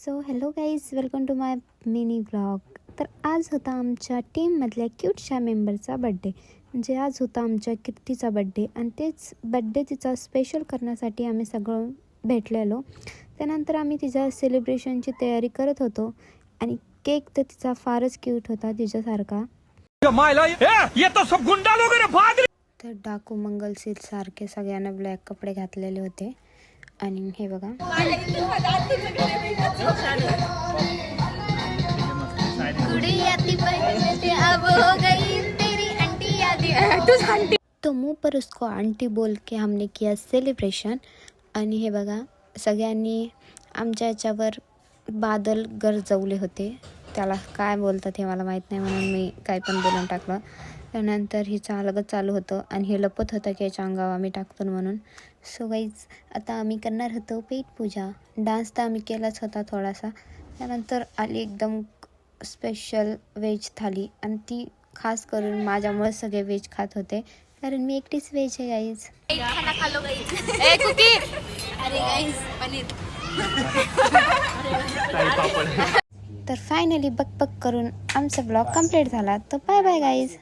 So hello guys, welcome to my mini vlog. तर आज होता आमच्या टीममधल्या क्यूटशा मेंबरचा बड्डे. म्हणजे आज होता आमच्या कीर्तीचा बड्डे आणि तेच बड्डे तिचा स्पेशल करण्यासाठी आम्ही सगळं भेटलेलो. त्यानंतर आम्ही तिच्या सेलिब्रेशनची तयारी करत होतो आणि केक तर तिचा फारच क्यूट होता तिच्यासारखा. तर डाकू मंगलसीर सारखे सगळ्यांना ब्लॅक कपडे घातलेले होते. आणि हे बघा, तो मुँह पर उसको आंटी बोल के हमने किया सेलिब्रेशन. आणि हे बघा, सगळ्यांनी आमच्या याच्यावर बादल गरजवले होते. त्याला काय बोलतात हे मला माहीत नाही, म्हणून मी काय पण बोलून टाकलं. त्यानंतर ही चालू होतं आणि हे लपत होतं की याच्या अंगावर आम्ही टाकतो म्हणून. सो गाईज, आता आम्ही करणार होतो पेट पूजा. डान्स तर आम्ही केलाच होता थोडासा. त्यानंतर आली एकदम स्पेशल व्हेज थाली आणि ती खास करून माझ्यामुळे सगळे व्हेज खात होते, कारण मी एकटीच व्हेज आहे गाईज. तर फायनली बक करून आमचा ब्लॉग कंप्लीट झाला. तर बाय बाय गाईज.